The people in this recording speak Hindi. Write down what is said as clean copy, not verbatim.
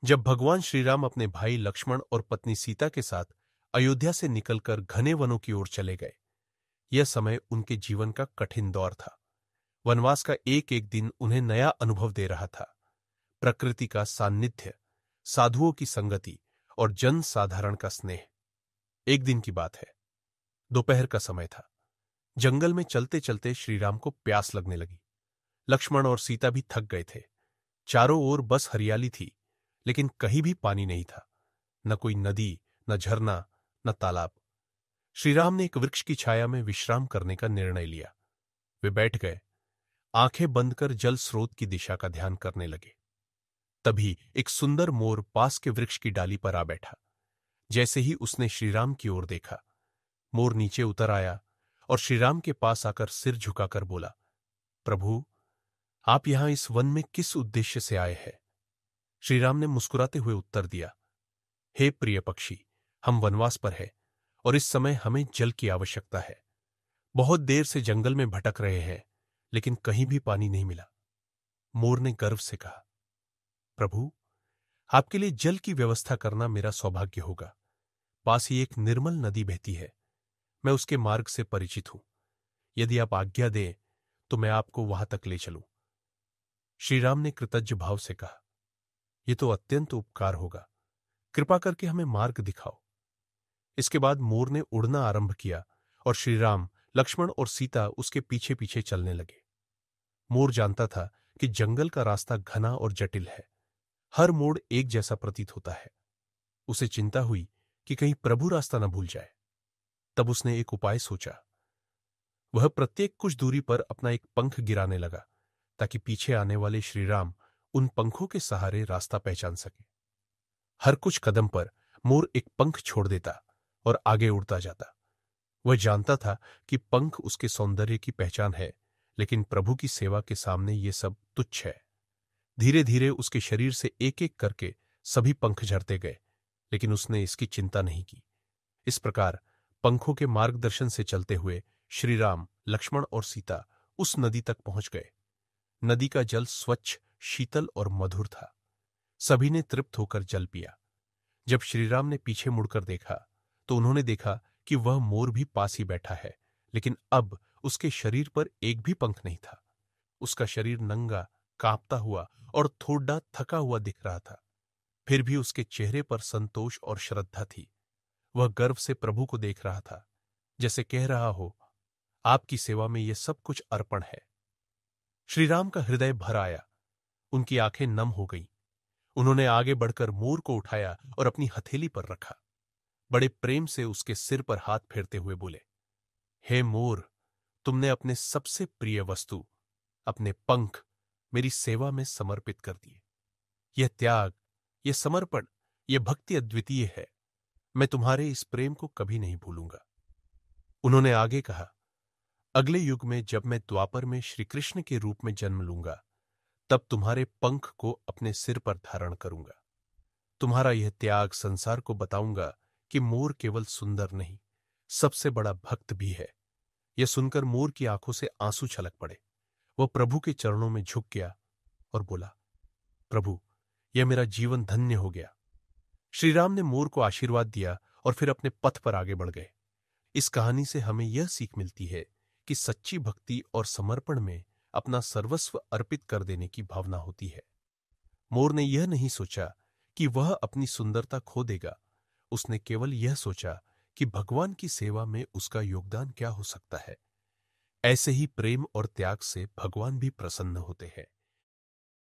जब भगवान श्री राम अपने भाई लक्ष्मण और पत्नी सीता के साथ अयोध्या से निकलकर घने वनों की ओर चले गए, यह समय उनके जीवन का कठिन दौर था। वनवास का एक एक दिन उन्हें नया अनुभव दे रहा था। प्रकृति का सान्निध्य, साधुओं की संगति और जन साधारण का स्नेह। एक दिन की बात है, दोपहर का समय था। जंगल में चलते चलते श्रीराम को प्यास लगने लगी। लक्ष्मण और सीता भी थक गए थे। चारों ओर बस हरियाली थी, लेकिन कहीं भी पानी नहीं था। न कोई नदी, न झरना, न तालाब। श्रीराम ने एक वृक्ष की छाया में विश्राम करने का निर्णय लिया। वे बैठ गए, आंखें बंद कर जल स्रोत की दिशा का ध्यान करने लगे। तभी एक सुंदर मोर पास के वृक्ष की डाली पर आ बैठा। जैसे ही उसने श्रीराम की ओर देखा, मोर नीचे उतर आया और श्रीराम के पास आकर सिर झुकाकर बोला, प्रभु, आप यहां इस वन में किस उद्देश्य से आए हैं? श्रीराम ने मुस्कुराते हुए उत्तर दिया, हे प्रिय पक्षी, हम वनवास पर हैं और इस समय हमें जल की आवश्यकता है। बहुत देर से जंगल में भटक रहे हैं, लेकिन कहीं भी पानी नहीं मिला। मोर ने गर्व से कहा, प्रभु, आपके लिए जल की व्यवस्था करना मेरा सौभाग्य होगा। पास ही एक निर्मल नदी बहती है, मैं उसके मार्ग से परिचित हूं। यदि आप आज्ञा दें तो मैं आपको वहां तक ले चलूं। श्रीराम ने कृतज्ञ भाव से कहा, यह तो अत्यंत उपकार होगा, कृपा करके हमें मार्ग दिखाओ। इसके बाद मोर ने उड़ना आरंभ किया और श्रीराम, लक्ष्मण और सीता उसके पीछे पीछे चलने लगे। मोर जानता था कि जंगल का रास्ता घना और जटिल है। हर मोड़ एक जैसा प्रतीत होता है। उसे चिंता हुई कि कहीं प्रभु रास्ता न भूल जाए। तब उसने एक उपाय सोचा। वह प्रत्येक कुछ दूरी पर अपना एक पंख गिराने लगा, ताकि पीछे आने वाले श्रीराम उन पंखों के सहारे रास्ता पहचान सके। हर कुछ कदम पर मोर एक पंख छोड़ देता और आगे उड़ता जाता। वह जानता था कि पंख उसके सौंदर्य की पहचान है, लेकिन प्रभु की सेवा के सामने ये सब तुच्छ है। धीरे धीरे उसके शरीर से एक एक करके सभी पंख झड़ते गए, लेकिन उसने इसकी चिंता नहीं की। इस प्रकार पंखों के मार्गदर्शन से चलते हुए श्रीराम, लक्ष्मण और सीता उस नदी तक पहुंच गए। नदी का जल स्वच्छ, शीतल और मधुर था। सभी ने तृप्त होकर जल पिया। जब श्रीराम ने पीछे मुड़कर देखा तो उन्होंने देखा कि वह मोर भी पास ही बैठा है, लेकिन अब उसके शरीर पर एक भी पंख नहीं था। उसका शरीर नंगा, कांपता हुआ और थोड़ा थका हुआ दिख रहा था। फिर भी उसके चेहरे पर संतोष और श्रद्धा थी। वह गर्व से प्रभु को देख रहा था, जैसे कह रहा हो, आपकी सेवा में यह सब कुछ अर्पण है। श्रीराम का हृदय भर आया। उनकी आंखें नम हो गईं। उन्होंने आगे बढ़कर मोर को उठाया और अपनी हथेली पर रखा। बड़े प्रेम से उसके सिर पर हाथ फेरते हुए बोले, हे मोर, तुमने अपने सबसे प्रिय वस्तु, अपने पंख मेरी सेवा में समर्पित कर दिए। यह त्याग, यह समर्पण, यह भक्ति अद्वितीय है। मैं तुम्हारे इस प्रेम को कभी नहीं भूलूंगा। उन्होंने आगे कहा, अगले युग में जब मैं द्वापर में श्री कृष्ण के रूप में जन्म लूंगा, तब तुम्हारे पंख को अपने सिर पर धारण करूंगा। तुम्हारा यह त्याग संसार को बताऊंगा कि मोर केवल सुंदर नहीं, सबसे बड़ा भक्त भी है। यह सुनकर मोर की आंखों से आंसू छलक पड़े। वह प्रभु के चरणों में झुक गया और बोला, प्रभु, यह मेरा जीवन धन्य हो गया। श्रीराम ने मोर को आशीर्वाद दिया और फिर अपने पथ पर आगे बढ़ गए। इस कहानी से हमें यह सीख मिलती है कि सच्ची भक्ति और समर्पण में अपना सर्वस्व अर्पित कर देने की भावना होती है। मोर ने यह नहीं सोचा कि वह अपनी सुंदरता खो देगा। उसने केवल यह सोचा कि भगवान की सेवा में उसका योगदान क्या हो सकता है। ऐसे ही प्रेम और त्याग से भगवान भी प्रसन्न होते हैं।